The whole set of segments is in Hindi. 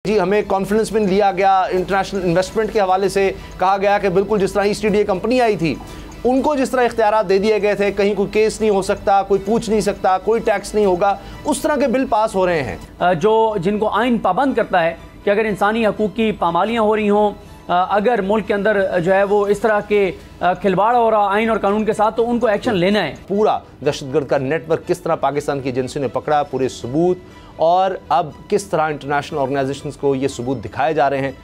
जी हमें कॉन्फ्रेंस में लिया गया, इंटरनेशनल इन्वेस्टमेंट के हवाले से कहा गया कि बिल्कुल जिस तरह ईस्ट इंडिया कंपनी आई थी उनको जिस तरह इख्तियारात दे दिए गए थे, कहीं कोई केस नहीं हो सकता, कोई पूछ नहीं सकता, कोई टैक्स नहीं होगा, उस तरह के बिल पास हो रहे हैं जो जिनको आइन पाबंद करता है कि अगर इंसानी हकूक़ की पामालियाँ हो रही हों, अगर मुल्क के अंदर जो है वो इस तरह के खिलवाड़ हो रहा आइन और कानून के साथ, तो उनको एक्शन लेना है। पूरा दहशतगर्द का नेटवर्क किस तरह पाकिस्तान की एजेंसी ने पकड़ा, पूरे सबूत, और अब किस तरह इंटरनेशनल ऑर्गेनाइजेशंस को ये सबूत दिखाए जा रहे हैं।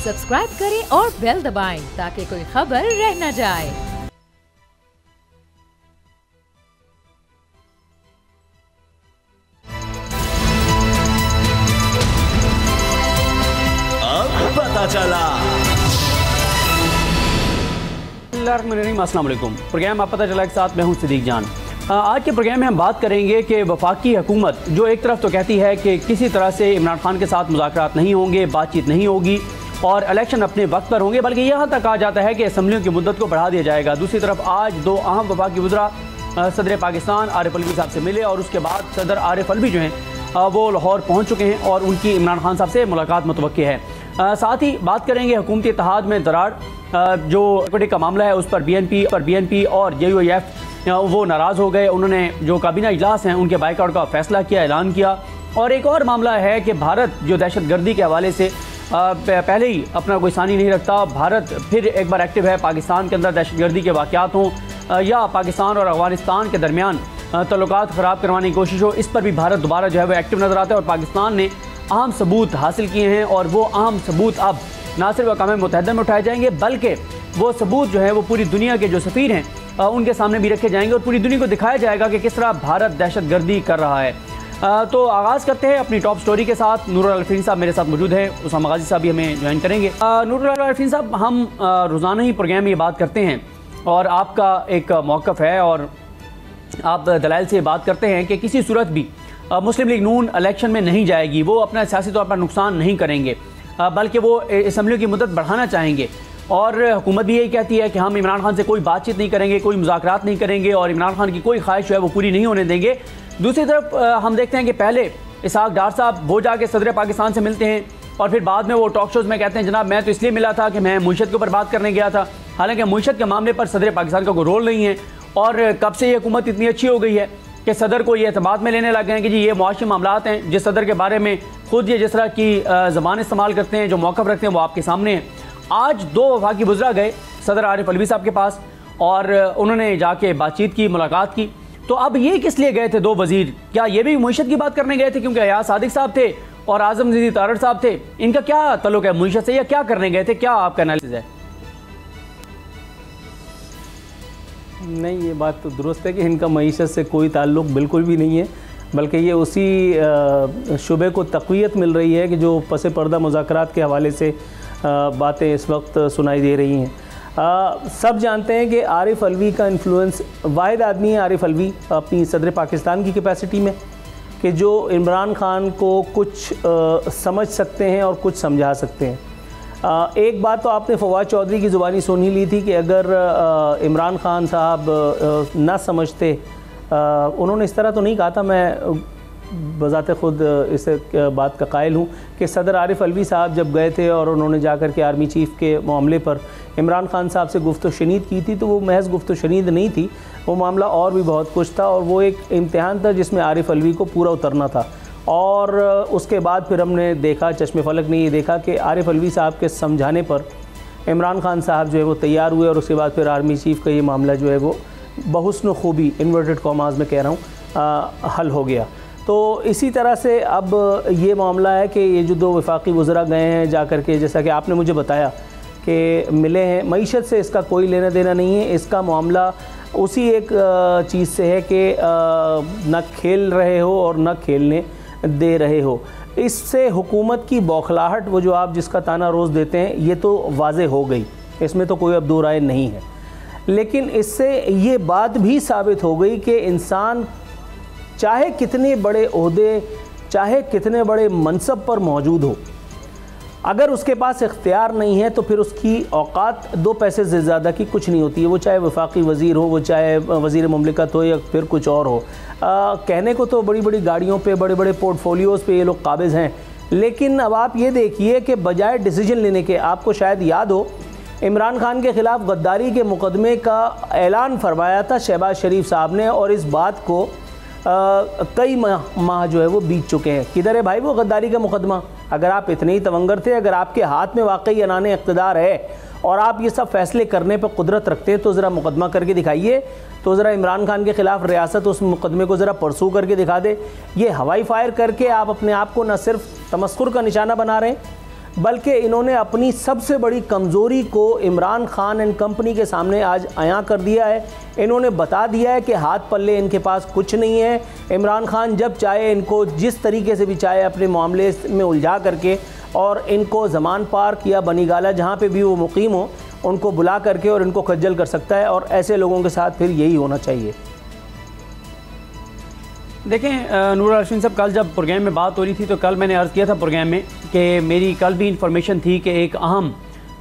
सब्सक्राइब करें और बेल दबाएं ताकि कोई खबर रह न जाए। अब पता चला। अस्सलाम वालेकुम। प्रोग्राम आप पता चला के साथ मैं हूं सिद्दीक जान। आज के प्रोग्राम में हम बात करेंगे कि वफाकी हुकूमत जो एक तरफ तो कहती है कि किसी तरह से इमरान खान के साथ मुज़ाकरात नहीं होंगे, बातचीत नहीं होगी और इलेक्शन अपने वक्त पर होंगे, बल्कि यहाँ तक कहा जाता है कि असम्बलियों की मुद्दत को बढ़ा दिया जाएगा। दूसरी तरफ आज दो अहम वफाकी वज़रा सदर पाकिस्तान आरिफ अलवी साहब से मिले और उसके बाद सदर आरिफ अलवी जो हैं वो लाहौर पहुँच चुके हैं और उनकी इमरान खान साहब से मुलाकात मुतवक्की है। साथ ही बात करेंगे हुकूमती इत्तेहाद में दरार, जो इक्विटी का मामला है उस पर BNP और JUIF वो नाराज़ हो गए। उन्होंने जो काबीना इजलास हैं उनके बाइकआउट का फैसला किया, ऐलान किया। और एक और मामला है कि भारत जो दहशतगर्दी के हवाले से पहले ही अपना कोई सानी नहीं रखता, भारत फिर एक बार एक्टिव है। पाकिस्तान के अंदर दहशतगर्दी के वाक़यात हों या पाकिस्तान और अफगानिस्तान के दरमियान तल्लुकात ख़राब करवाने की कोशिश हो, इस पर भी भारत दोबारा जो है वो एक्टिव नज़र आता है। और पाकिस्तान ने अहम सबूत हासिल किए हैं और वो अहम सबूत अब ना सिर्फ अक़वाम मुत्तहिदा में उठाए जाएंगे, बल्कि वो सबूत जो है वो पूरी दुनिया के जो सफ़ीर हैं उनके सामने भी रखे जाएंगे और पूरी दुनिया को दिखाया जाएगा कि किस तरह भारत दहशतगर्दी कर रहा है। तो आगाज़ करते हैं अपनी टॉप स्टोरी के साथ। नूरुल अरफीन साहब मेरे साथ मौजूद हैं, उसामा गाजी साहब भी हमें ज्वाइन करेंगे। नूरुल अरफीन साहब, हम रोज़ाना ही प्रोग्राम में ये बात करते हैं और आपका एक मौक़िफ़ है और आप दलाइल से बात करते हैं कि किसी सूरत भी मुस्लिम लीग नून इलेक्शन में नहीं जाएगी, वो अपना सियासी तौर पर नुकसान नहीं करेंगे, बल्कि वो असम्बलियों की मुद्दत बढ़ाना चाहेंगे। और हुकूमत भी यही कहती है कि हम इमरान खान से कोई बातचीत नहीं करेंगे, कोई मुज़ाकरात नहीं करेंगे और इमरान खान की कोई ख्वाहिश जो है वो पूरी नहीं होने देंगे। दूसरी तरफ हम देखते हैं कि पहले इसहाक डार साहब वो जाके सदर पाकिस्तान से मिलते हैं और फिर बाद में वो टॉक शोज़ में कहते हैं जनाब मैं तो इसलिए मिला था कि मैं मुईशत के ऊपर बात करने गया था। हालांकि मुईशत के मामले पर सदर पाकिस्तान का कोई रोल नहीं है और कब से ये हुकूमत इतनी अच्छी हो गई है कि सदर को ये एतमाद में लेने लग गए हैं कि जी ये मुआशी मामलात हैं, जिस सदर के बारे में खुद ये जिस तरह की ज़बान इस्तेमाल करते हैं, जो मौक़िफ़ रखते हैं वो आपके सामने है। आज दो वफाकी वज़रा गए सदर आरिफ अलवी साहब के पास और उन्होंने जाके बातचीत की, मुलाकात की। तो अब ये किस लिए गए थे दो वज़ीर? क्या ये भी मुईशत की बात करने गए थे क्योंकि अयाज सादिक साहब थे और आज़म ज़ीदी तारड़ साहब थे? इनका क्या तल्लुक़ है मुईशत से या क्या करने गए थे? क्या आपका एनालिसिस है? नहीं, ये बात तो दुरुस्त है कि इनका मईशत से कोई ताल्लुक़ बिल्कुल भी नहीं है, बल्कि ये उसी शुबे को तक़वियत मिल रही है कि जो पस पर्दा मुज़ाकरात के हवाले से बातें इस वक्त सुनाई दे रही हैं। सब जानते हैं कि आरिफ अलवी का इन्फ्लुएंस, वाहिद आदमी है आरिफ अलवी अपनी सदर पाकिस्तान की कैपेसिटी में कि जो इमरान खान को कुछ समझ सकते हैं और कुछ समझा सकते हैं। एक बात तो आपने फवाद चौधरी की ज़ुबानी सुन ही ली थी कि अगर इमरान खान साहब ना समझते, उन्होंने इस तरह तो नहीं कहा था, मैं बज़ाते ख़ुद इस बात का कायल हूँ कि सदर आरिफ अलवी साहब जब गए थे और उन्होंने जाकर के आर्मी चीफ़ के मामले पर इमरान खान साहब से गुफ्त शनीद की थी, तो वो महज गुफ्त शनीद नहीं थी, वो मामला और भी बहुत कुछ था और वो एक इम्तिहान था जिसमें आरिफ अलवी को पूरा उतरना था। और उसके बाद फिर हमने देखा, चश्मे फलक ने ये देखा कि आरिफ अलवी साहब के समझाने पर इमरान खान साहब जो है वो तैयार हुए और उसके बाद फिर आर्मी चीफ़ का ये मामला जो है वो बहुस्न खूबी, इन्वर्टेड कॉमास में कह रहा हूँ, हल हो गया। तो इसी तरह से अब ये मामला है कि ये जो दो वफाकी वज़रा गए हैं जाकर के, जैसा कि आपने मुझे बताया कि मिले हैं, मईशत से इसका कोई लेना देना नहीं है। इसका मामला उसी एक चीज़ से है कि न खेल रहे हो और न खेलने दे रहे हो। इससे हुकूमत की बौखलाहट, वो जो आप जिसका ताना रोज़ देते हैं, ये तो वाज़े हो गई, इसमें तो कोई अब दो राय नहीं है। लेकिन इससे ये बात भी साबित हो गई कि इंसान चाहे कितने बड़े ओहदे, चाहे कितने बड़े मनसब पर मौजूद हो, अगर उसके पास इख्तियार नहीं है तो फिर उसकी औकात दो पैसे से ज़्यादा की कुछ नहीं होती है। वो चाहे वफाकी वज़ीर हो, वो चाहे वज़ीर मुमलिकत हो या फिर कुछ और हो। कहने को तो बड़ी बड़ी गाड़ियों पे, बड़े बड़े पोर्टफोलियोज़ पे ये लोग काबिज़ हैं, लेकिन अब आप ये देखिए कि बजाय डिसीजन लेने के, आपको शायद याद हो इमरान खान के ख़िलाफ़ गद्दारी के मुकदमे का ऐलान फरमाया था शहबाज शरीफ साहब ने, और इस बात को कई माह जो है वो बीत चुके हैं। किधर है भाई वो गद्दारी का मुकदमा? अगर आप इतने ही तवंगर थे, अगर आपके हाथ में वाकई अनाने इक़्तिदार है और आप ये सब फैसले करने पर कुदरत रखते हैं, तो ज़रा मुकदमा करके दिखाइए। तो ज़रा इमरान खान के ख़िलाफ़ रियासत उस मुकदमे को ज़रा परसू करके दिखा दे। ये हवाई फायर करके आप अपने आप को न सिर्फ तमस्कुर का निशाना बना रहे हैं, बल्कि इन्होंने अपनी सबसे बड़ी कमज़ोरी को इमरान खान एंड कंपनी के सामने आज आया कर दिया है। इन्होंने बता दिया है कि हाथ पल्ले इनके पास कुछ नहीं है। इमरान खान जब चाहे इनको जिस तरीके से भी चाहे अपने मामले में उलझा करके और इनको ज़मान पार्क या बनीगाला जहाँ पे भी वो मुकीम हो उनको बुला करके और इनको खज्जल कर सकता है, और ऐसे लोगों के साथ फिर यही होना चाहिए। देखें नूर अरशद साहब, कल जब प्रोग्राम में बात हो रही थी तो कल मैंने अर्ज़ किया था प्रोग्राम में कि मेरी कल भी इंफॉर्मेशन थी कि एक अहम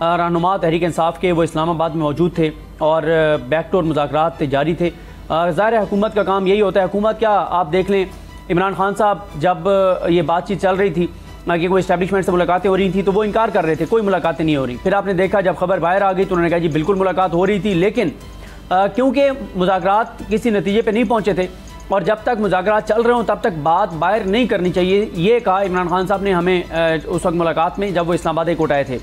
रहनुमा तहरीक इंसाफ के वो इस्लामाबाद में मौजूद थे और बैकडोर मुज़ाकरात जारी थे। ज़ाहिर है हुकूमत का काम यही होता है। हुकूमत क्या, आप देख लें इमरान खान साहब जब ये बातचीत चल रही थी कि कोई इस्टेब्लिशमेंट से मुलाकातें हो रही थी तो वो इनकार कर रहे थे, कोई मुलाकातें नहीं हो रही। फिर आपने देखा जब खबर बाहर आ गई तो उन्होंने कहा जी बिल्कुल मुलाकात हो रही थी, लेकिन क्योंकि मुज़ाकरात किसी नतीजे पर नहीं पहुँचे थे और जब तक मुज़ाकरात चल रहे हों तब तक बात बाहर नहीं करनी चाहिए, ये कहा इमरान खान साहब ने हमें उस वक्त मुलाकात में जब वो इस्लामाबाद एक उठाए थे।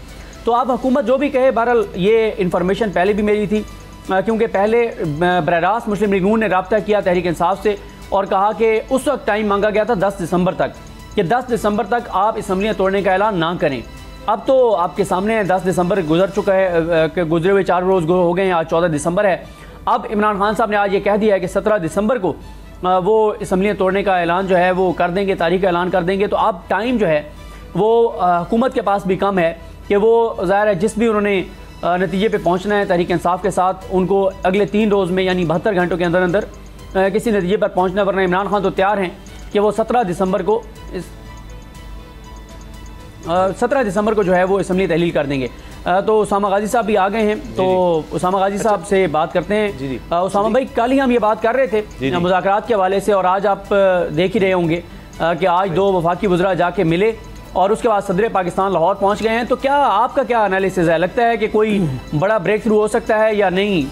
तो आप हुकूमत जो भी कहे, बहरहाल ये इन्फॉर्मेशन पहले भी मेरी थी, क्योंकि पहले बरह रास्त मुस्लिम लीग नून ने रब्ता किया तहरीक इंसाफ से और कहा कि उस वक्त टाइम मांगा गया था 10 दिसंबर तक, कि 10 दिसंबर तक आप असम्बलियाँ तोड़ने का ऐलान ना करें। अब तो आपके सामने 10 दिसंबर गुजर चुका है, गुजरे हुए 4 रोज़ हो गए हैं, आज 14 दिसंबर है। अब इमरान खान साहब ने आज ये कह दिया है कि 17 दिसंबर को वो असम्बलियाँ तोड़ने का ऐलान जो है वो कर देंगे, तारीख का ऐलान कर देंगे। तो अब टाइम जो है वो हुकूमत के पास भी कम है कि वो ज़ाहिर है जिस भी उन्होंने नतीजे पे पहुंचना है तहरीक इंसाफ के साथ, उनको अगले 3 रोज़ में यानी 72 घंटों के अंदर अंदर किसी नतीजे पर पहुंचना, वरना इमरान खान तो तैयार हैं कि वो 17 दिसंबर को जो है वो असम्बली तहलील कर देंगे। तो उसामा गाजी साहब भी आ गए हैं, तो उसामा गाजी साहब से बात करते हैं। उसामा भाई, कल ही हम ये बात कर रहे थे मुज़ाकरात के हवाले से और आज आप देख ही रहे होंगे कि आज 2 वफाकी वज़रा जाके मिले और उसके बाद सदर पाकिस्तान लाहौर पहुंच गए हैं। तो क्या आपका क्या एनालिसिस है, लगता है कि कोई बड़ा ब्रेक थ्रू हो सकता है या नहीं,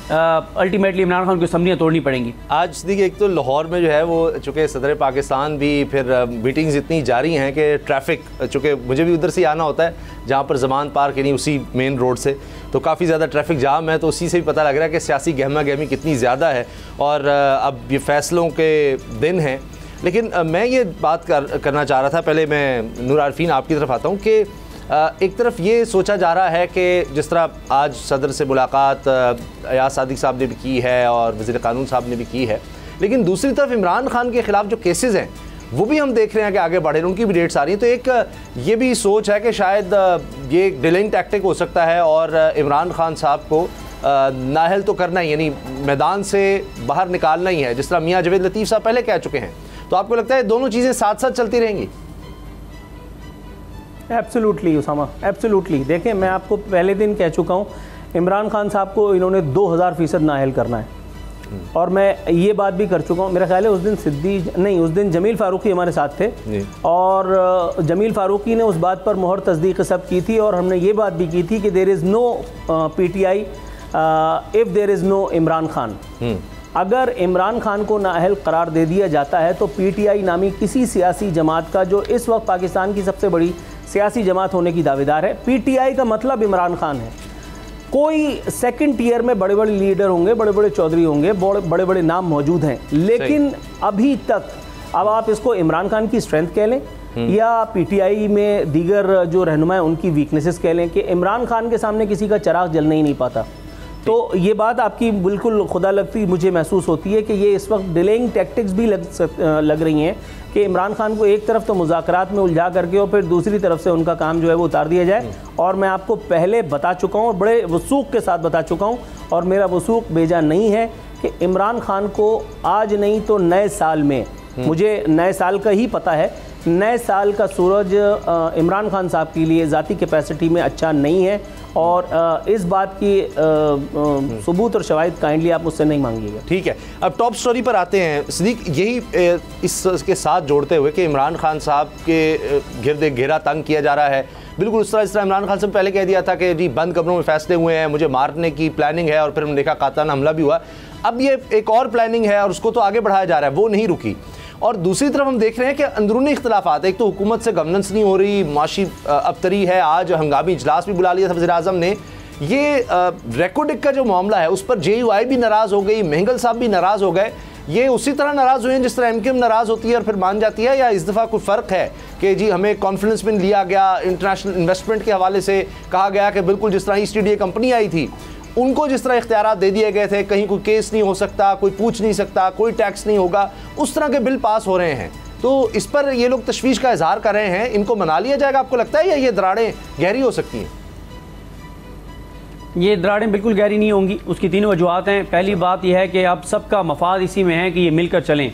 अल्टीमेटली इमरान खान को असम्बलियाँ तोड़नी पड़ेंगी? आज देखिए, एक तो लाहौर में जो है वो चूँकि सदर पाकिस्तान भी, फिर मीटिंग्स इतनी जारी हैं कि ट्रैफिक, चूँकि मुझे भी उधर से आना होता है जहाँ पर ज़मान पार्क यानी उसी मेन रोड से, तो काफ़ी ज़्यादा ट्रैफिक जाम है। तो उसी से भी पता लग रहा है कि सियासी गहमा गहमी कितनी ज़्यादा है और अब ये फैसलों के दिन हैं। लेकिन मैं ये बात करना चाह रहा था, पहले मैं नूर आरफीन आपकी तरफ आता हूँ कि एक तरफ ये सोचा जा रहा है कि जिस तरह आज सदर से मुलाकात अयाज सादिक साहब ने भी की है और वज़ीर क़ानून साहब ने भी की है, लेकिन दूसरी तरफ इमरान खान के ख़िलाफ़ जो केसेस हैं वो भी हम देख रहे हैं कि आगे बढ़े, उनकी भी डेट्स आ रही हैं। तो एक ये भी सोच है कि शायद ये एक डिलेइंग टैक्टिक हो सकता है और इमरान खान साहब को नाअहल तो करना ही, यानी मैदान से बाहर निकालना ही है, जिस तरह मियाँ जवेद लतीफ़ साहब पहले कह चुके हैं। तो आपको लगता है दोनों चीज़ें साथ साथ चलती रहेंगी? Absolutely Usama, absolutely. देखें, मैं आपको पहले दिन कह चुका हूँ इमरान खान साहब को इन्होंने 2000% नाअहल करना है और मैं ये बात भी कर चुका हूँ। मेरा ख्याल है उस दिन जमील फ़ारूकी हमारे साथ थे और जमील फ़ारूकी ने उस बात पर मोहर तस्दीक सब की थी और हमने ये बात भी की थी कि there is no PTI if there is no Imran Khan. अगर इमरान खान को नाअहल करार दे दिया जाता है तो PTI नामी किसी सियासी जमात का, जो इस वक्त पाकिस्तान की सबसे बड़ी सियासी जमात होने की दावेदार है, PTI का मतलब इमरान खान है। कोई सेकंड टियर में बड़े बड़े लीडर होंगे, बड़े बड़े चौधरी होंगे, बड़े बड़े नाम मौजूद हैं, लेकिन अभी तक, अब आप इसको इमरान खान की स्ट्रेंथ कह लें या PTI में दीगर जो रहनुमा हैं उनकी वीकनेसेस कह लें, कि इमरान खान के सामने किसी का चिराग जलने ही नहीं पाता। तो ये बात आपकी बिल्कुल खुदा लगती मुझे महसूस होती है कि ये इस वक्त डिलेइंग टैक्टिक्स भी लग रही हैं कि इमरान खान को एक तरफ तो मुज़ाकरात में उलझा करके और फिर दूसरी तरफ से उनका काम जो है वो उतार दिया जाए। और मैं आपको पहले बता चुका हूँ और बड़े वसूख के साथ बता चुका हूँ और मेरा वसूख बेजा नहीं है कि इमरान खान को आज नहीं तो नए साल में, मुझे नए साल का ही पता है नए साल का सूरज इमरान खान साहब के लिए ज़ाती कैपेसिटी में अच्छा नहीं है और इस बात की सबूत और शवाहिद काइंडली आप मुझसे नहीं मांगिएगा। ठीक है, अब टॉप स्टोरी पर आते हैं सिद्दीक। यही इसके साथ जोड़ते हुए कि इमरान खान साहब के गिरद घेरा तंग किया जा रहा है, बिल्कुल इस तरह इमरान खान साहब पहले कह दिया था कि जी बंद कमरों में फैसले हुए हैं, मुझे मारने की प्लानिंग है, और फिर हमने देखा कातलाना हमला भी हुआ। अब ये एक और प्लानिंग है और उसको तो आगे बढ़ाया जा रहा है, वो नहीं रुकी। और दूसरी तरफ हम देख रहे हैं कि अंदरूनी इख्तलाफात, एक तो हुकूमत से गवर्नेंस नहीं हो रही, माशी अबतरी है, आज हंगामी इजलास भी बुला लिया था वज़ीर आज़म ने। ये रेकोडिक का जो मामला है उस पर JUI भी नाराज़ हो गई, महंगल साहब भी नाराज़ हो गए। ये उसी तरह नाराज़ हुए हैं जिस तरह MKM नाराज़ होती है और फिर मान जाती है, या इस दफ़ा कोई फ़र्क है कि जी हमें कॉन्फ्रेंस में लिया गया, इंटरनेशनल इन्वेस्टमेंट के हवाले से कहा गया कि बिल्कुल जिस तरह ईस्ट इंडिया कंपनी आई थी उनको जिस तरह इख्तियारात दे दिए गए थे, कहीं कोई केस नहीं हो सकता, कोई पूछ नहीं सकता, कोई टैक्स नहीं होगा, उस तरह के बिल पास हो रहे हैं। तो इस पर ये लोग तशवीश का इजहार कर रहे हैं, इनको मना लिया जाएगा आपको लगता है, या ये दरारें गहरी हो सकती हैं? ये दरारें बिल्कुल गहरी नहीं होंगी। उसकी तीन वजूहत हैं। पहली बात यह है कि अब सबका मफाद इसी में है कि ये मिलकर चलें।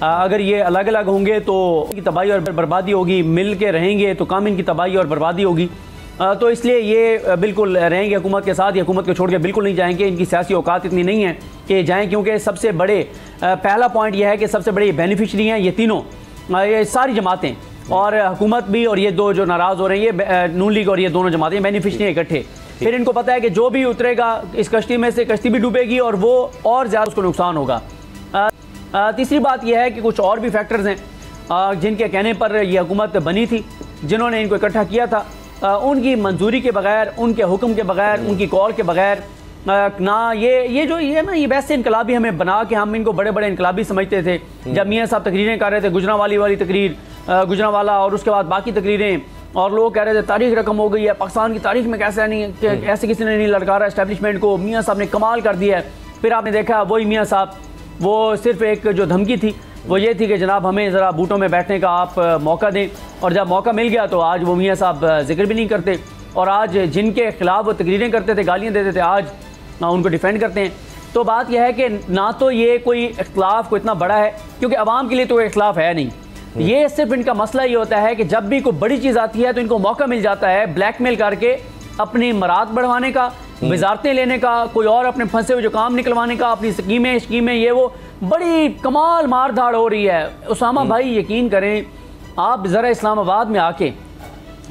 अगर ये अलग अलग होंगे तो इनकी तबाही और बर्बादी होगी, मिल के रहेंगे तो काम इनकी तबाही और बर्बादी होगी। तो इसलिए ये बिल्कुल रहेंगे हुकूमत के साथ, या हुकूमत को छोड़ के बिल्कुल नहीं जाएंगे। इनकी सियासी औकात इतनी नहीं है कि जाएँ, क्योंकि सबसे बड़े पहला पॉइंट यह है कि सबसे बड़े बेनिफिशरी हैं ये तीनों, ये सारी जमातें और हुकूमत भी, और ये दो जो नाराज़ हो रहे हैं ये नून लीग और ये दोनों जमातें बेनिफिशरी इकट्ठे। फिर इनको पता है कि जो भी उतरेगा इस कश्ती में से कश्ती भी डूबेगी और वो और ज़्यादा उसको नुकसान होगा। तीसरी बात यह है कि कुछ और भी फैक्टर्स हैं जिनके कहने पर यह हुकूमत बनी थी, जिन्होंने इनको इकट्ठा किया था, उनकी मंजूरी के बगैर, उनके हुक्म के बगैर, उनकी कॉल के बगैर ना ये वैसे इनकलाबी हमें बना के हम इनको बड़े बड़े इनकलाबी समझते थे। जब मियाँ साहब तकरीरें कर रहे थे, गुजरांवाली वाली तकरीर, गुजरांवाला और उसके बाद बाकी तकरीरें, और लोग कह रहे थे तारीख रकम हो गई है, पाकिस्तान की तारीख में कैसे नहीं, ऐसे किसी ने नहीं लड़का एस्टेब्लिशमेंट को, मियाँ साहब ने कमाल कर दिया है। फिर आपने देखा वही मियाँ साहब, वो सिर्फ एक जो धमकी थी वो ये थी कि जनाब हमें ज़रा बूटों में बैठने का आप मौका दें, और जब मौका मिल गया तो आज वो मियाँ साहब जिक्र भी नहीं करते, और आज जिनके खिलाफ वो तकरीरें करते थे, गालियाँ देते थे, आज उनको डिफेंड करते हैं। तो बात यह है कि ना तो ये कोई इख्तलाफ को इतना बड़ा है, क्योंकि आवाम के लिए तो इख्तलाफ है नहीं, ये सिर्फ इनका मसला ये होता है कि जब भी कोई बड़ी चीज़ आती है तो इनको मौका मिल जाता है ब्लैकमेल करके अपनी मराद बढ़वाने का, वजारतें लेने का, कोई और अपने फंसे हुए जो काम निकलवाने का, अपनी स्कीमें ये वो बड़ी कमाल मार धाड़ हो रही है। उसामा भाई यकीन करें, आप ज़रा इस्लामाबाद में आके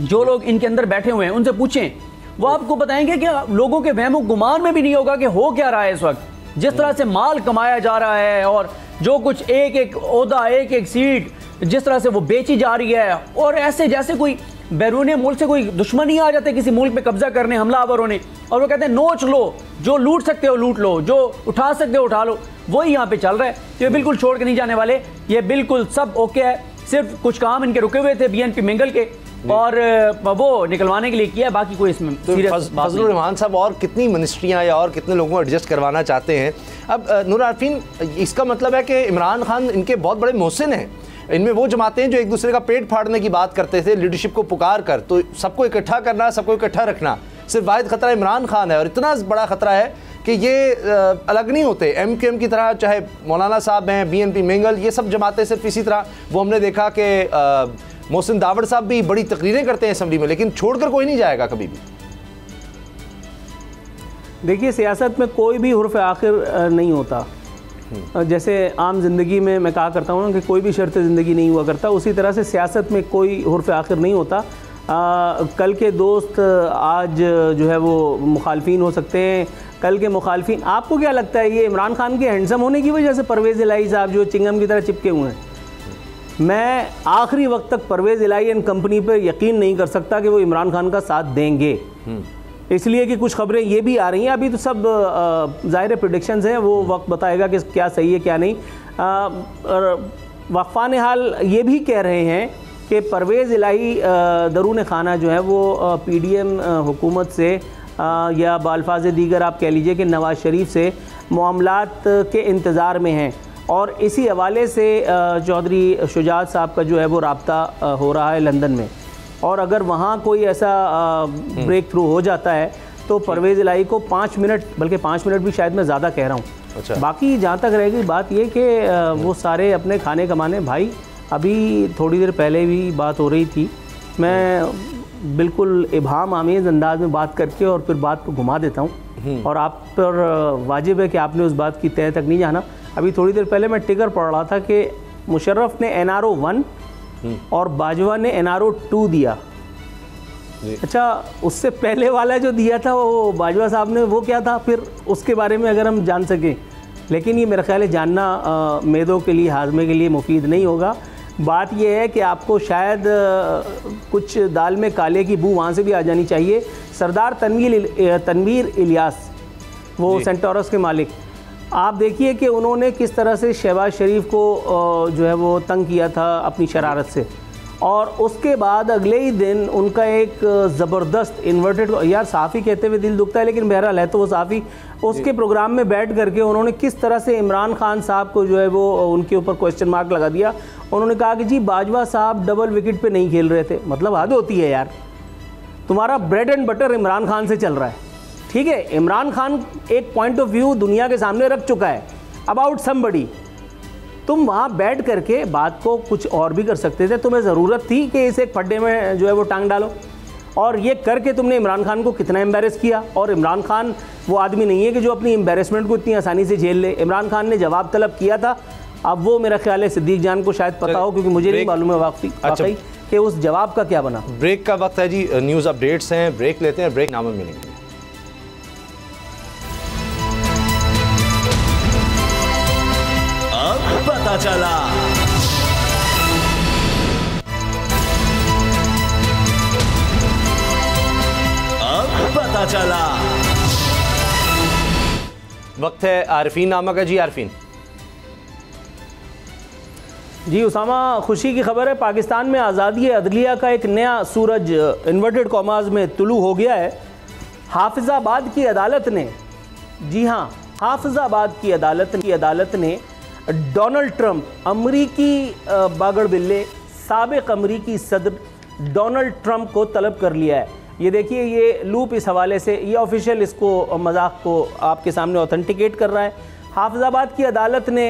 जो लोग इनके अंदर बैठे हुए हैं उनसे पूछें, वो आपको बताएंगे कि लोगों के वहमो गुमान में भी नहीं होगा कि हो क्या रहा है इस वक्त। जिस तरह से माल कमाया जा रहा है और जो कुछ एक एक ओहदा, एक एक सीट जिस तरह से वो बेची जा रही है, और ऐसे जैसे कोई बैरून मुल्क से कोई दुश्मन ही आ जाते किसी मुल्क पे कब्जा करने, हमलावरों ने, और वो कहते हैं नोच लो, जो लूट सकते हो लूट लो, जो उठा सकते हो उठा लो। वही यहाँ पे चल रहा है। तो ये बिल्कुल छोड़ के नहीं जाने वाले, ये बिल्कुल सब ओके है। सिर्फ कुछ काम इनके रुके हुए थे BNP मंगल के, और वो निकलवाने के लिए किया, बाकी कोई इसमें तो फजलुर रहमान साहब और कितनी मिनिस्ट्रियाँ या और कितने लोगों को एडजस्ट करवाना चाहते हैं। अब नूर आरफीन, इसका मतलब है कि इमरान खान इनके बहुत बड़े मोहसिन हैं। इनमें वो जमातें जो एक दूसरे का पेट फाड़ने की बात करते थे लीडरशिप को पुकार कर, तो सबको इकट्ठा करना, सबको इकट्ठा रखना, सिर्फ वाहिद खतरा इमरान खान है, और इतना बड़ा खतरा है कि ये अलग नहीं होते। MKM की तरह, चाहे मौलाना साहब हैं, BNP मंगल, ये सब जमातें सिर्फ इसी तरह। वो हमने देखा कि मोहसिन दावड़ साहब भी बड़ी तकरीरें करते हैं असम्बली में, लेकिन छोड़कर कोई नहीं जाएगा कभी भी। देखिए, सियासत में कोई भी हुर्फ आखिर नहीं होता। जैसे आम ज़िंदगी में मैं कहा करता हूँ कि कोई भी शर्त ज़िंदगी नहीं हुआ करता, उसी तरह से सियासत में कोई हुर्फ आखिर नहीं होता। कल के दोस्त आज जो है वो मुखालफिन हो सकते हैं, कल के मुखालफिन। आपको क्या लगता है ये इमरान खान के हैंडसम होने की वजह से परवेज़ इलाही साहब जो चिंगम की तरह चिपके हुए हैं? मैं आखिरी वक्त तक परवेज़ इलाही एंड कंपनी पर यकीन नहीं कर सकता कि वो इमरान खान का साथ देंगे, इसलिए कि कुछ खबरें ये भी आ रही हैं। अभी तो सब ज़ाहिर प्रेडिक्शंस हैं, वो वक्त बताएगा कि क्या सही है क्या नहीं। वफ़ान हाल ये भी कह रहे हैं कि परवेज़ इलाही दरून खाना जो है वो PDM हुकूमत से या बाल्फाज दीगर आप कह लीजिए कि नवाज़ शरीफ से मामलात के इंतज़ार में हैं, और इसी हवाले से चौधरी शुजात साहब का जो है वो रब्ता हो रहा है लंदन में। और अगर वहाँ कोई ऐसा ब्रेक थ्रू हो जाता है तो परवेज़ इलाही को 5 मिनट, बल्कि 5 मिनट भी शायद मैं ज़्यादा कह रहा हूँ। अच्छा। बाकी जहाँ तक रहेगी बात ये कि वो सारे अपने खाने कमाने भाई अभी थोड़ी देर पहले भी बात हो रही थी, मैं बिल्कुल इबाहम आमेज़ अंदाज में बात करके और फिर बात को घुमा देता हूँ और आप पर वाजिब है कि आपने उस बात की तह तक नहीं जाना। अभी थोड़ी देर पहले मैं टिकर पढ़ रहा था कि मुशर्रफ ने NRO 1 और बाजवा ने NRO 2 दिया। अच्छा, उससे पहले वाला जो दिया था वो बाजवा साहब ने, वो क्या था फिर, उसके बारे में अगर हम जान सकें। लेकिन ये मेरा ख्याल है जानना मैदों के लिए, हाजमे के लिए मुफीद नहीं होगा। बात यह है कि आपको शायद कुछ दाल में काले की बू वहाँ से भी आ जानी चाहिए। सरदार तनवीर इलियास, वो सेंटोरस के मालिक, आप देखिए कि उन्होंने किस तरह से शहबाज शरीफ को जो है वो तंग किया था अपनी शरारत से, और उसके बाद अगले ही दिन उनका एक ज़बरदस्त इन्वर्टेड, यार साफ़ी कहते हुए दिल दुखता है लेकिन बहरहाल है तो वो साफ़ी, उसके प्रोग्राम में बैठ करके उन्होंने किस तरह से इमरान खान साहब को जो है वो उनके ऊपर क्वेश्चन मार्क लगा दिया। उन्होंने कहा कि जी बाजवा साहब डबल विकेट पे नहीं खेल रहे थे। मतलब हद होती है यार, तुम्हारा bread and butter Imran Khan से चल रहा है, ठीक है। इमरान खान एक पॉइंट ऑफ व्यू दुनिया के सामने रख चुका है अबाउट समबडी, तुम वहाँ बैठ करके बात को कुछ और भी कर सकते थे। तुम्हें ज़रूरत थी कि इस एक फड्डे में जो है वो टांग डालो, और ये करके तुमने इमरान खान को कितना एम्बेरस किया। और इमरान खान वो आदमी नहीं है कि जो अपनी एम्बेरसमेंट को इतनी आसानी से झेल ले। इमरान खान ने जवाब तलब किया था, अब वो मेरा ख्याल है सिद्दीक जान को शायद पता हो, क्योंकि मुझे नहीं मालूम है वाकई कि उस जवाब का क्या बना। ब्रेक का वक्त है जी, न्यूज़ अपडेट्स हैं, ब्रेक लेते हैं, ब्रेक नाम में मिलेंगे। पता चला अब पता चला। वक्त है आरफीन नामा का। जी आरफीन। जी उसामा, खुशी की खबर है, पाकिस्तान में आज़ादी अदलिया का एक नया सूरज इन्वर्टेड कॉमाज में तुलू हो गया है। हाफिज़ाबाद की अदालत ने, जी हाँ, हाफिज़ाबाद की अदालत ने डोनाल्ड ट्रंप, अमरीकी बागड़ बिल्ले, साबिक अमरीकी सदर डोनाल्ड ट्रंप को तलब कर लिया है। ये देखिए, ये लूप इस हवाले से, ये ऑफिशियल इसको मजाक को आपके सामने ऑथेंटिकेट कर रहा है। हाफिज़ाबाद की अदालत ने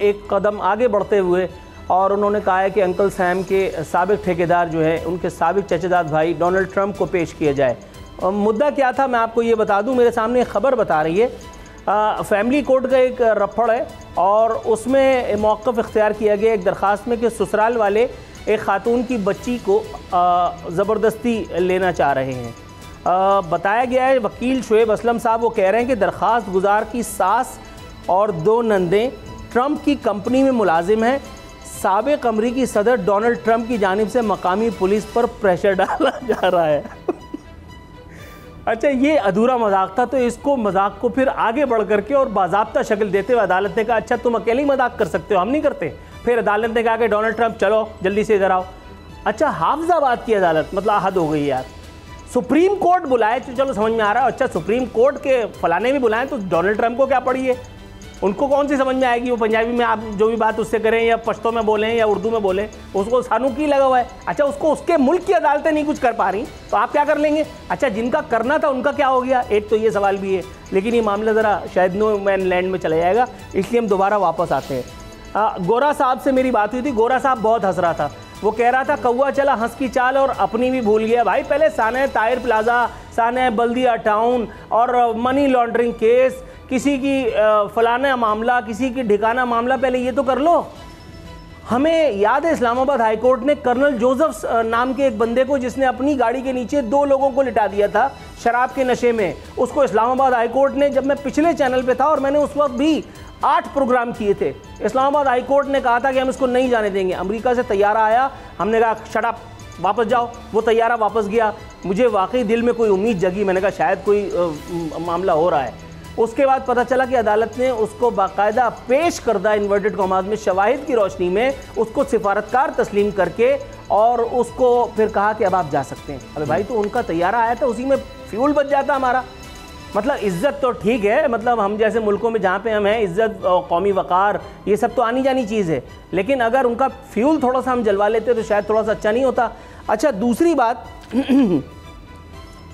एक कदम आगे बढ़ते हुए और उन्होंने कहा है कि अंकल सैम के साबिक ठेकेदार जो है, उनके साबिक चचेदाद भाई डोनाल्ड ट्रंप को पेश किया जाए। मुद्दा क्या था मैं आपको ये बता दूं, मेरे सामने एक खबर बता रही है, फैमिली कोर्ट का एक रफड़ है और उसमें मौक़िफ़ इख्तियार किया गया एक दरख्वास्त में कि ससुराल वाले एक खातून की बच्ची को ज़बरदस्ती लेना चाह रहे हैं। बताया गया है, वकील शुएब असलम साहब वो कह रहे हैं कि दरख्वास्त गुजार की सास और 2 नंदें ट्रंप की कंपनी में मुलाजिम हैं। साबिक अमरीकी सदर डोनाल्ड ट्रंप की जानिब से मकामी पुलिस पर प्रेशर डाला जा रहा है। अच्छा, ये अधूरा मजाक था, तो इसको मजाक को फिर आगे बढ़ करके और बाज़ाब्ता शक्ल देते हुए अदालत ने कहा अच्छा तुम अकेले ही मजाक कर सकते हो, हम नहीं करते। फिर अदालत ने कहा कि डोनाल्ड ट्रंप चलो जल्दी से इधर आओ। अच्छा, हाफिज़ाबाद की अदालत, मतलब हद हो गई यार। सुप्रीम कोर्ट बुलाए तो चलो समझ में आ रहा है, अच्छा सुप्रीम कोर्ट के फलाने भी बुलाएं तो डोनाल्ड ट्रंप को क्या पड़ी है, उनको कौन सी समझ में आएगी। वो पंजाबी में आप जो भी बात उससे करें या पश्तो में बोलें या उर्दू में बोलें, उसको सानू की लगा हुआ है। अच्छा, उसको उसके मुल्क की अदालतें नहीं कुछ कर पा रही तो आप क्या कर लेंगे। अच्छा, जिनका करना था उनका क्या हो गया, एक तो ये सवाल भी है। लेकिन ये मामला ज़रा शायद नो मैन लैंड में चला जाएगा, इसलिए हम दोबारा वापस आते हैं। गोरा साहब से मेरी बात हुई थी, गोरा साहब बहुत हंस रहा था, वो कह रहा था कौवा चला हंस की चाल और अपनी भी भूल गया। भाई पहले साने ताहिर प्लाजा, साने बल्दिया टाउन और मनी लॉन्ड्रिंग केस, किसी की फलाना मामला, किसी की ठिकाना मामला, पहले ये तो कर लो। हमें याद है इस्लामाबाद हाई कोर्ट ने कर्नल जोसेफ नाम के एक बंदे को, जिसने अपनी गाड़ी के नीचे 2 लोगों को लिटा दिया था शराब के नशे में, उसको इस्लामाबाद हाई कोर्ट ने, जब मैं पिछले चैनल पे था और मैंने उस वक्त भी 8 प्रोग्राम किए थे, इस्लामाबाद हाई कोर्ट ने कहा था कि हम इसको नहीं जाने देंगे। अमेरिका से तैयारा आया, हमने कहा शट अप, वापस जाओ। वो तैयारा वापस गया, मुझे वाकई दिल में कोई उम्मीद जगी, मैंने कहा शायद कोई मामला हो रहा है। उसके बाद पता चला कि अदालत ने उसको बाकायदा पेश करदा इन्वर्टेड कॉमास में शवाहिद की रोशनी में उसको सिफारतकार तस्लीम करके और उसको फिर कहा कि अब आप जा सकते हैं। अबे भाई, तो उनका तैयारा आया था, उसी में फ्यूल बच जाता हमारा। मतलब इज़्ज़त तो ठीक है, मतलब हम जैसे मुल्कों में जहाँ पे हम हैं, इज़्ज़त, कौमी वक़ार, ये सब तो आनी जानी चीज़ है, लेकिन अगर उनका फ्यूल थोड़ा सा हम जलवा लेते तो शायद थोड़ा सा अच्छा नहीं होता। अच्छा, दूसरी बात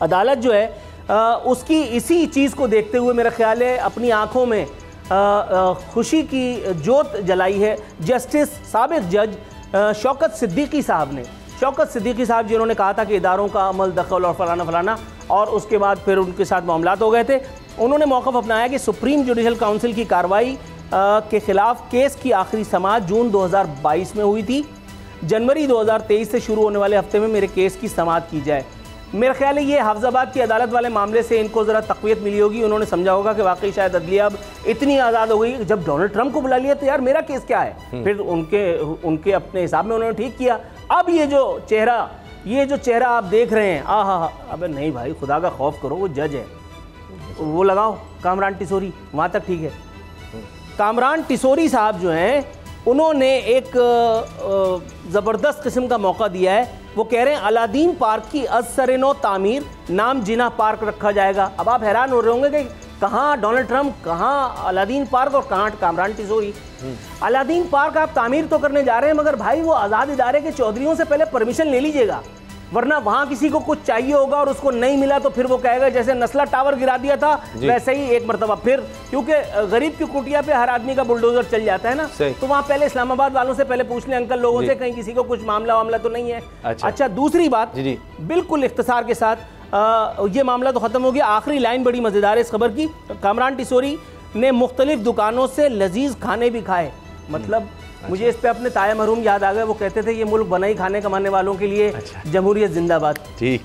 अदालत जो है उसकी इसी चीज़ को देखते हुए मेरा ख्याल है अपनी आँखों में खुशी की जोत जलाई है जस्टिस साबिक जज शौकत सिद्दीकी साहब ने। शौकत सिद्दीकी साहब जिन्होंने कहा था कि इदारों का अमल दखल और फलाना फलाना, और उसके बाद फिर उनके साथ मामलात हो गए थे। उन्होंने मौक़िफ़ अपनाया कि सुप्रीम जुडिशल काउंसिल की कार्रवाई के ख़िलाफ़ केस की आखिरी समाअत जून 2022 में हुई थी। जनवरी 2023 से शुरू होने वाले हफ्ते में मेरे केस की समाअत की जाए। मेरा ख्याल है ये हाफिज़ाबाद की अदालत वाले मामले से इनको ज़रा तक़वियत मिली होगी। उन्होंने समझा होगा कि वाकई शायद अदलिया अब इतनी आज़ाद हो गई, जब डोनाल्ड ट्रंप को बुला लिया तो यार मेरा केस क्या है। फिर उनके अपने हिसाब में उन्होंने ठीक किया। अब ये जो चेहरा आप देख रहे हैं, अबे नहीं भाई, खुदा का खौफ करो, वो जज है, वो लगाओ कामरान टिसोरी, वहाँ तक ठीक है। कामरान टिसोरी साहब जो हैं उन्होंने एक ज़बरदस्त किस्म का मौका दिया है। वो कह रहे हैं अलादीन पार्क की अज़-सर-ए-नौ तामीर नाम जिना पार्क रखा जाएगा। अब आप हैरान हो रहे होंगे कि कहाँ डोनाल्ड ट्रंप, कहाँ अलादीन पार्क और कहाँ कामरान टिसोरी। अलादीन पार्क आप तामीर तो करने जा रहे हैं, मगर भाई वो आज़ाद इदारे के चौधरियों से पहले परमिशन ले लीजिएगा, वरना वहाँ किसी को कुछ चाहिए होगा और उसको नहीं मिला तो फिर वो कहेगा जैसे नस्ला टावर गिरा दिया था वैसे ही एक मरतबा फिर, क्योंकि गरीब की कुटिया पे हर आदमी का बुलडोजर चल जाता है ना, तो वहाँ पहले इस्लामाबाद वालों से पहले पूछ लें अंकल लोगों से कहीं किसी को कुछ मामला तो नहीं है। अच्छा, दूसरी बात बिल्कुल इख्तिसार के साथ, ये मामला तो ख़त्म हो गया। आखिरी लाइन बड़ी मज़ेदार है इस खबर की। कामरान टिसोरी ने मुख्तलिफ दुकानों से लजीज खाने भी खाए। मतलब मुझे इस पे अपने ताया मरहूम याद आ गए, वो कहते थे ये मुल्क बना ही खाने कमाने वालों के लिए, जमहूरियत जिंदाबाद। ठीक,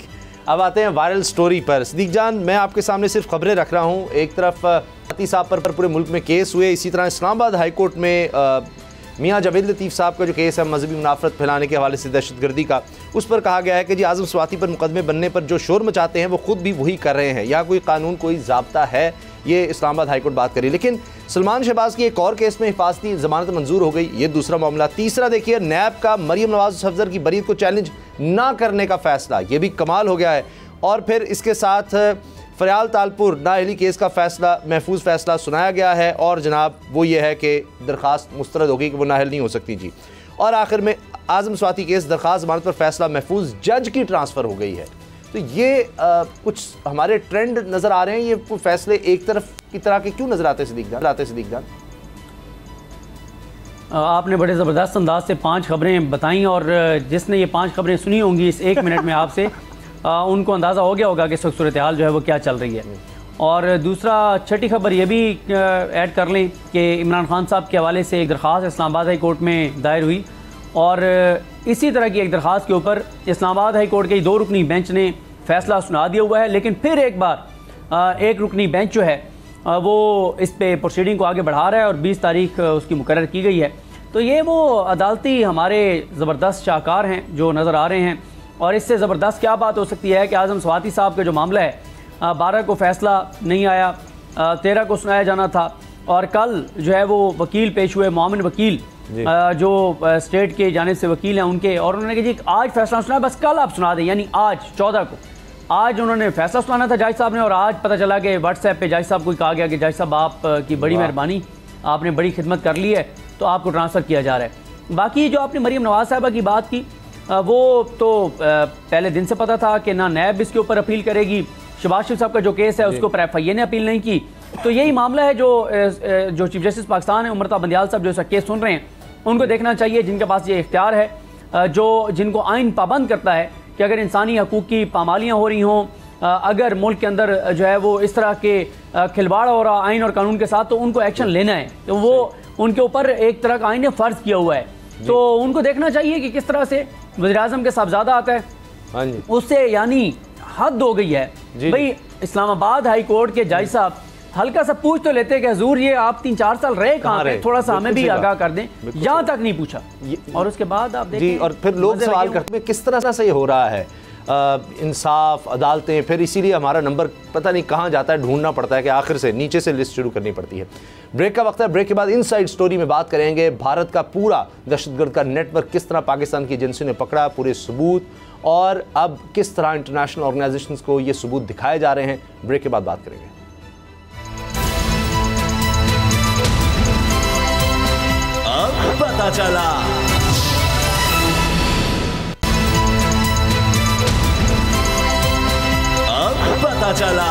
अब आते हैं वायरल स्टोरी पर। सिद्दीक जान, मैं आपके सामने सिर्फ खबरें रख रहा हूँ। एक तरफ अती साहब पर पूरे मुल्क में केस हुए, इसी तरह इस्लामाबाद हाई कोर्ट में मियाँ जावेद लतीफ़ साहब का जो केस है मजहबी मुनाफरत फैलाने के हवाले से दहशतगर्दी का, उस पर कहा गया है कि जी आज़म स्वाति पर मुकदमे बनने पर जो शोर मचाते हैं वो खुद भी वही कर रहे हैं, यहाँ कोई कानून कोई ज़ाब्ता है, ये इस्लामाबाद हाई कोर्ट बात करी। लेकिन सलमान शहबाज की एक और केस में हिफाजती ज़मानत मंजूर हो गई, ये दूसरा मामला। तीसरा देखिए, नैब का मरीम नवाज़ अफजर की बरीत को चैलेंज ना करने का फैसला, ये भी कमाल हो गया है। और फिर इसके साथ फरियाल तालपुर नाअहली केस का फैसला, महफूज फैसला सुनाया गया है, और जनाब वो ये है कि दरख्वास्त मुस्तरद होगी कि वो नाअहल नहीं हो सकती जी। और आखिर में आज़म स्वाति केस दरख्वास्त ज़मानत पर फैसला महफूज जज की ट्रांसफ़र हो गई है। तो ये कुछ हमारे ट्रेंड नज़र आ रहे हैं, ये फैसले एक तरफ की तरह के क्यों नज़र आते हैं सिद्दीक जान? आपने बड़े ज़बरदस्त अंदाज से 5 खबरें बताई, और जिसने ये 5 खबरें सुनी होंगी इस 1 मिनट में आपसे, उनको अंदाज़ा हो गया होगा कि इस वक्त सूरत हाल जो है वो क्या चल रही है। और दूसरा, छठी खबर ये भी ऐड कर लें कि इमरान खान साहब के हवाले से एक दरख्वास्त इस्लामाबाद हाई कोर्ट में दायर हुई, और इसी तरह की एक दरख्वास्त के ऊपर इस्लामाबाद हाई कोर्ट के 2 रुकनी बेंच ने फैसला सुना दिया हुआ है। लेकिन फिर एक बार 1 रुकनी बेंच जो है वो इस पे प्रोसीडिंग को आगे बढ़ा रहा है, और 20 तारीख उसकी मुकर्रर की गई है। तो ये वो अदालती हमारे ज़बरदस्त शाहकार हैं जो नज़र आ रहे हैं। और इससे ज़बरदस्त क्या बात हो सकती है कि आज़म स्वाति साहब का जो मामला है, 12 को फ़ैसला नहीं आया, 13 को सुनाया जाना था, और कल जो है वो वकील पेश हुए, मोमिन वकील जो स्टेट के जानिब से वकील हैं उनके, और उन्होंने कहा जी आज फैसला सुना, बस कल आप सुना दें, यानी आज 14 को आज उन्होंने फैसला सुनाना था जज साहब ने। और आज पता चला कि व्हाट्सएप पे जज साहब को कहा गया कि जज साहब आप की बड़ी मेहरबानी, आपने बड़ी खिदमत कर ली है, तो आपको ट्रांसफ़र किया जा रहा है। बाकी जो आपने मरीम नवाज़ साहबा की बात की, वो तो पहले दिन से पता था कि ना नैब इसके ऊपर अपील करेगी, शहबाज शरीफ साहब का जो केस है उसके ऊपर FIA ने अपील नहीं की। तो यही मामला है जो चीफ जस्टिस पाकिस्तान है उमरता बंदियाल साहब जो इसका केस सुन रहे हैं, उनको देखना चाहिए, जिनके पास ये इख्तियार है, जिनको आइन पाबंद करता है कि अगर इंसानी हकूक़ की पामालियाँ हो रही हों, अगर मुल्क के अंदर जो है वो इस तरह के खिलवाड़ हो रहा आइन और कानून के साथ, तो उनको एक्शन लेना है। तो वो उनके ऊपर एक तरह का आइन ने फ़र्ज़ किया हुआ है, तो उनको देखना चाहिए कि किस तरह से वज़ीर-ए-आज़म के साहबज़ादा आता है, उससे यानी हद हो गई है भाई। इस्लामाबाद हाई कोर्ट के जज साहब हल्का सा पूछ तो लेते कि हुजूर ये आप 3-4 साल रहे कहाँ पे, थोड़ा सा हमें भी आगाह कर दें, यहाँ तक नहीं पूछा। और उसके बाद आप देखें, और फिर लोग सवाल करते हैं किस तरह से ये हो रहा है, इंसाफ अदालतें, फिर इसीलिए हमारा नंबर पता नहीं कहाँ जाता है, ढूंढना पड़ता है कि आखिर से नीचे से लिस्ट शुरू करनी पड़ती है। ब्रेक का वक्त है, ब्रेक के बाद इनसाइड स्टोरी में बात करेंगे भारत का पूरा दहशतगर्द का नेटवर्क किस तरह पाकिस्तान की एजेंसी ने पकड़ा, पूरे सबूत, और अब किस तरह इंटरनेशनल ऑर्गेनाइजेशंस को ये सबूत दिखाए जा रहे हैं। ब्रेक के बाद बात करेंगे। अब पता चला, अब पता चला।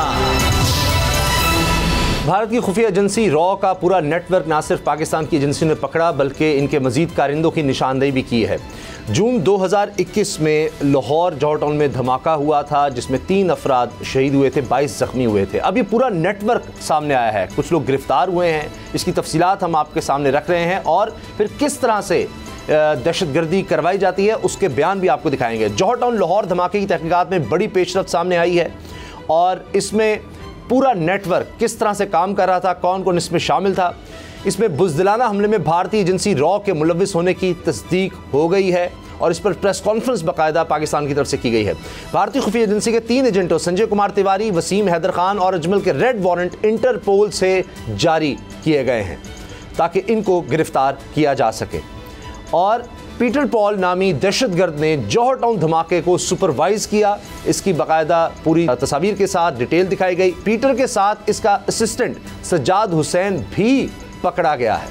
भारत की खुफिया एजेंसी रॉ का पूरा नेटवर्क ना सिर्फ पाकिस्तान की एजेंसी ने पकड़ा बल्कि इनके मजीद कारिंदों की निशानदेही भी की है। जून 2021 में लाहौर जौहर टाउन में धमाका हुआ था जिसमें 3 अफराद शहीद हुए थे, 22 जख्मी हुए थे। अब ये पूरा नेटवर्क सामने आया है, कुछ लोग गिरफ्तार हुए हैं, इसकी तफसीलात हम आपके सामने रख रहे हैं और फिर किस तरह से दहशतगर्दी करवाई जाती है उसके बयान भी आपको दिखाएंगे। जौहर टाउन लाहौर धमाके की तहकीकात में बड़ी पेशरफ्त सामने आई है और इसमें पूरा नेटवर्क किस तरह से काम कर रहा था, कौन कौन इसमें शामिल था। इसमें बुज़दिलाना हमले में भारतीय एजेंसी रॉ के मुलव्विस होने की तस्दीक हो गई है और इस पर प्रेस कॉन्फ्रेंस बाकायदा पाकिस्तान की तरफ से की गई है। भारतीय खुफिया एजेंसी के 3 एजेंटों संजय कुमार तिवारी, वसीम हैदर खान और अजमल के रेड वारंट इंटरपोल से जारी किए गए हैं ताकि इनको गिरफ्तार किया जा सके। और पीटर पॉल नामी दहशतगर्द ने जौहर टाउन धमाके को सुपरवाइज किया, इसकी बाकायदा पूरी तस्वीर के साथ डिटेल दिखाई गई। पीटर के साथ इसका असिस्टेंट सज्जाद हुसैन भी पकड़ा गया है।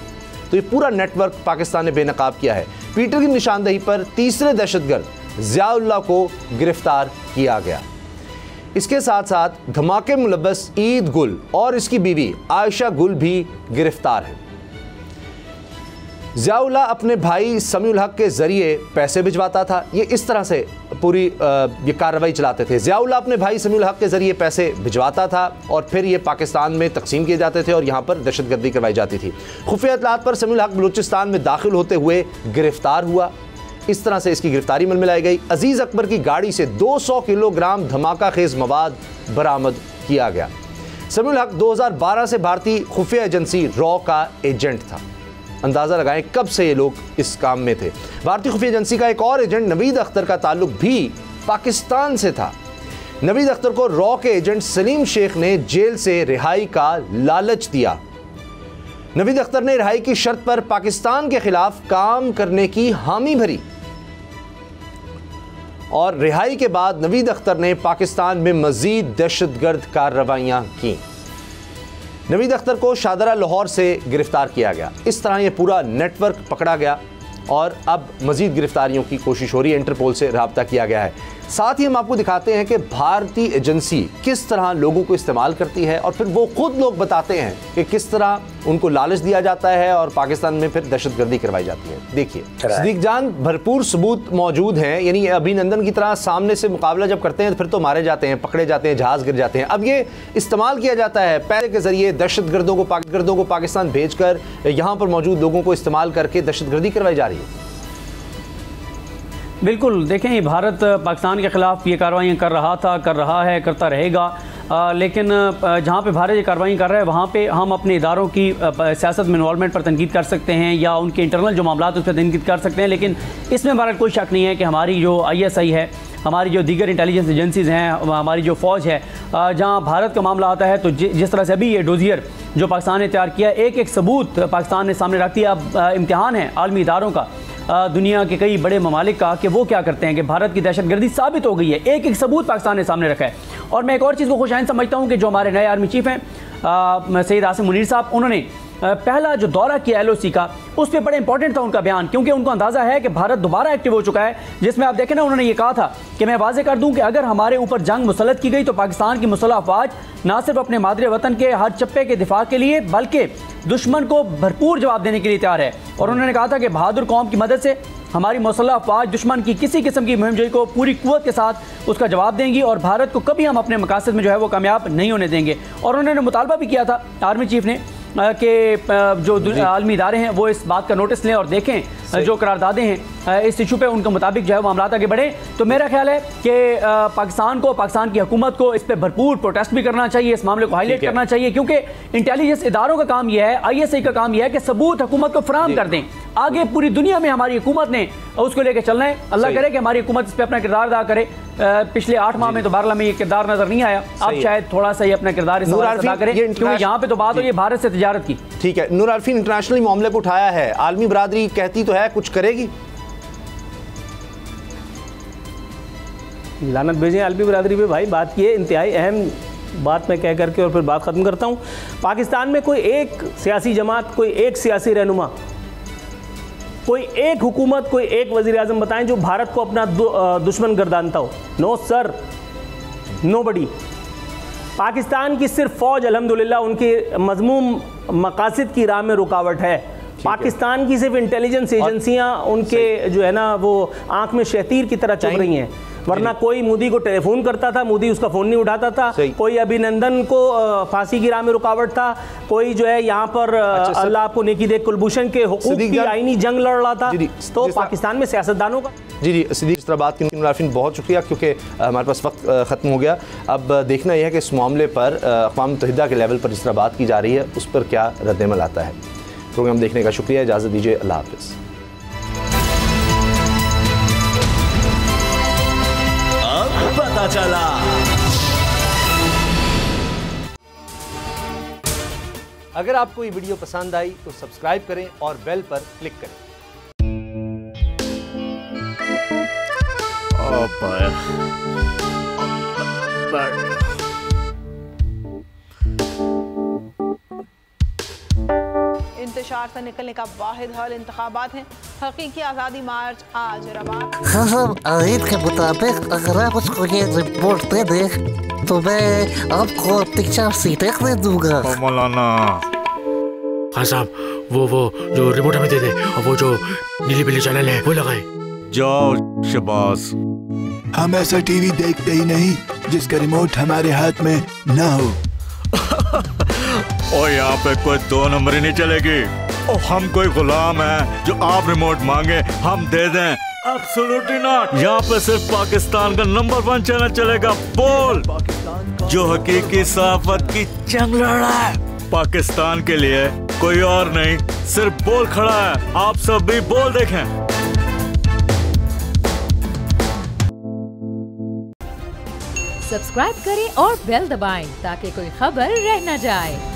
तो ये पूरा नेटवर्क पाकिस्तान ने बेनकाब किया है। पीटर की निशानदेही पर तीसरे दहशतगर्द ज़ियाउल्लाह को गिरफ्तार किया गया। इसके साथ साथ धमाके मुलव्वस ईद गुल और इसकी बीवी आयशा गुल भी गिरफ्तार है। ज़ियाउल्लाह अपने भाई समीउल हक के ज़रिए पैसे भिजवाता था। ये इस तरह से पूरी ये कार्रवाई चलाते थे। ज़ियाउल्लाह अपने भाई समीउल हक के ज़रिए पैसे भिजवाता था और फिर ये पाकिस्तान में तकसीम किए जाते थे और यहाँ पर दहशतगर्दी करवाई जाती थी। खुफिया इत्तलात पर समीउल हक बलूचिस्तान में दाखिल होते हुए गिरफ्तार हुआ। इस तरह से इसकी गिरफ्तारी मिलाई गई। अजीज़ अकबर की गाड़ी से 200 किलोग्राम धमाका खेज मवाद बरामद किया गया। समीउल हक 2012 से भारतीय खुफिया एजेंसी रॉ का एजेंट था। अंदाज़ा लगाएं कब से ये लोग इस काम में थे। भारतीय खुफिया एजेंसी का एक और एजेंट नवीद अख्तर का ताल्लुक भी पाकिस्तान से था। नवीद अख्तर को रॉ के एजेंट सलीम शेख ने जेल से रिहाई का लालच दिया। नवीद अख्तर ने रिहाई की शर्त पर पाकिस्तान के खिलाफ काम करने की हामी भरी और रिहाई के बाद नवीद अख्तर ने पाकिस्तान में मजीद दहशतगर्द कार्रवाइयां की। नवीद अख्तर को शाहदरा लाहौर से गिरफ्तार किया गया। इस तरह ये पूरा नेटवर्क पकड़ा गया और अब मजीद गिरफ्तारियों की कोशिश हो रही है। इंटरपोल से रब्ता किया गया है। साथ ही हम आपको दिखाते हैं कि भारतीय एजेंसी किस तरह लोगों को इस्तेमाल करती है और फिर वो खुद लोग बताते हैं कि किस तरह उनको लालच दिया जाता है और पाकिस्तान में फिर दहशतगर्दी करवाई जाती है। देखिए सिद्दीक जान, भरपूर सबूत मौजूद हैं, यानी अभिनंदन की तरह सामने से मुकाबला जब करते हैं तो फिर तो मारे जाते हैं, पकड़े जाते हैं, जहाज गिर जाते हैं। अब ये इस्तेमाल किया जाता है पैसे के जरिए दहशतगर्दों को पाकिस्तान भेजकर यहाँ पर मौजूद लोगों को इस्तेमाल करके दहशतगर्दी करवाई जा रही है। बिल्कुल, देखें भारत पाकिस्तान के ख़िलाफ़ ये कार्रवाइयाँ कर रहा था, कर रहा है, करता रहेगा। लेकिन जहाँ पे भारत ये कार्रवाई कर रहा है वहाँ पे हम अपने इदारों की सियासत में इन्वॉल्वमेंट पर तनकीद कर सकते हैं या उनके इंटरनल जो मामला उस पर तनकीद कर सकते हैं। लेकिन इसमें हमारा कोई शक नहीं है कि हमारी जो ISI है, हमारी जो दीगर इंटेलिजेंस एजेंसीज़ हैं, हमारी जो फ़ौज है, जहाँ भारत का मामला आता है तो जिस तरह से अभी ये डोजियर जो पाकिस्तान ने तैयार किया, एक सबूत पाकिस्तान ने सामने रख दिया। अब इम्तिहान है आलमी इदारों का, दुनिया के कई बड़े ममालिक का, कि वो क्या करते हैं कि भारत की दहशतगर्दी साबित हो गई है। एक सबूत पाकिस्तान ने सामने रखा है। और मैं एक और चीज़ को खुशाइन समझता हूँ कि जो हमारे नए आर्मी चीफ हैं सैयद आसिम मुनीर साहब, उन्होंने पहला जो दौरा किया LOC का, उस पर बड़ा इंपॉर्टेंट था उनका बयान, क्योंकि उनको अंदाज़ा है कि भारत दोबारा एक्टिव हो चुका है। जिसमें आप देखें ना, उन्होंने ये कहा था कि मैं वाज़ेह कर दूं कि अगर हमारे ऊपर जंग मुसल्लत की गई तो पाकिस्तान की मुसल्लह अफवाज ना सिर्फ अपने मादरे वतन के हर चप्पे के दिफा के लिए बल्कि दुश्मन को भरपूर जवाब देने के लिए तैयार है। और उन्होंने कहा था कि बहादुर कौम की मदद से हमारी मुसल्लह अफवाज दुश्मन की किसी किस्म की मुहिम जोई को पूरी कुव्वत के साथ उसका जवाब देंगी और भारत को कभी हम अपने मकासद में जो है वो कामयाब नहीं होने देंगे। और उन्होंने मुतालबा भी किया था आर्मी चीफ ने कि जो आलमी इदारे हैं वो इस बात का नोटिस लें और देखें जो करारदादें हैं इस इशू पे उनके मुताबिक जो है वो मामला आगे बढ़े। तो मेरा ख्याल है कि पाकिस्तान को, पाकिस्तान की हुकूमत को इस पर भरपूर प्रोटेस्ट भी करना चाहिए, इस मामले को हाईलाइट करना चाहिए, क्योंकि इंटेलिजेंस इदारों का काम यह है, ISI का काम यह है कि सबूत हुकूमत को फराहम कर दें। आगे पूरी दुनिया में हमारी हुकूमत ने उसको लेकर चलना है। अल्लाह करे कि हमारी हुकूमत इस पर अपना किरदार अदा करे। पिछले 8 माह में तो बारह में ये किरदार नजर नहीं आया, अब शायद थोड़ा सा ये अपना किरदार अदा करे, क्योंकि यहाँ पे तो बात हो रही है भारत से तिजारत की। ठीक है, नूर आरफीन इंटरनेशनल मामले को उठाया है, आलमी बरादरी कहती तो है कुछ करेगी। लानत भेजें आलमी बरादरी पे भाई, बात की है इंतहाई अहम बात मैं कह करके और फिर बात ख़त्म करता हूँ। पाकिस्तान में कोई एक सियासी जमात, कोई एक सियासी रहनुमा, कोई एक हुकूमत, कोई एक वज़ीर आज़म बताएं जो भारत को अपना दुश्मन गर्दानता हो। No sir, nobody. पाकिस्तान की सिर्फ फ़ौज अल्हम्दुलिल्लाह उनके मज़मूम मकासद की राह में रुकावट है। पाकिस्तान की सिर्फ इंटेलिजेंस एजेंसियां उनके जो है ना वो आंख में शैतीर की तरह चल रही हैं, वरना कोई मोदी को टेलीफोन करता था, मोदी उसका फ़ोन नहीं उठाता था। कोई अभिनंदन को फांसी की राह में रुकावट था, कोई जो है यहाँ पर अल्लाह आपको नेकी दे कुलभूषण के हुकूक की आईनी जंग लड़ रहा था। तो पाकिस्तान में सियासतदानों का जी सिद्दीक इस तरह बात की मुनाफिन बहुत शुक्रिया, क्योंकि हमारे पास वक्त ख़त्म हो गया। अब देखना यह है कि इस मामले पर अक़वाम मुत्तहिदा के लेवल पर जिस तरह बात की जा रही है उस पर क्या रद्दअमल आता है। प्रोग्राम देखने का शुक्रिया, इजाज़त दीजिए, अल्लाह हाफ़िज़। अब पता चला। अगर आपको ये वीडियो पसंद आई तो सब्सक्राइब करें और बेल पर क्लिक करें। इंतशार से निकलने का वाहिद हल इंतखाबात हैं। हकीकी आज़ादी मार्च आज रवा। हम आयत के मुताबिक अगर आप उसको ये रिपोर्ट दे दें तो मैं आपको 3-4 सीटें दे दूंगा। मौलाना हाँ साहब, वो जो रिपोर्ट हमें दे दे और वो जो नीली पीली चैनल है वो लगाए। जाओ शबास। हम ऐसा टीवी देखते ही नहीं जिसका रिमोट हमारे हाथ में ना हो। और यहाँ पे कोई 2 नंबर ही नहीं चलेगी। और हम कोई गुलाम है जो आप रिमोट मांगे हम दे दें? Absolutely not. यहाँ पे सिर्फ पाकिस्तान का नंबर 1 चैनल चलेगा, बोल, जो हकीकी सहाफत की जंग लड़ रहा है। पाकिस्तान के लिए कोई और नहीं, सिर्फ बोल खड़ा है। आप सब भी बोल देखें। सब्सक्राइब करें और बेल दबाएं ताकि कोई खबर रह न जाए।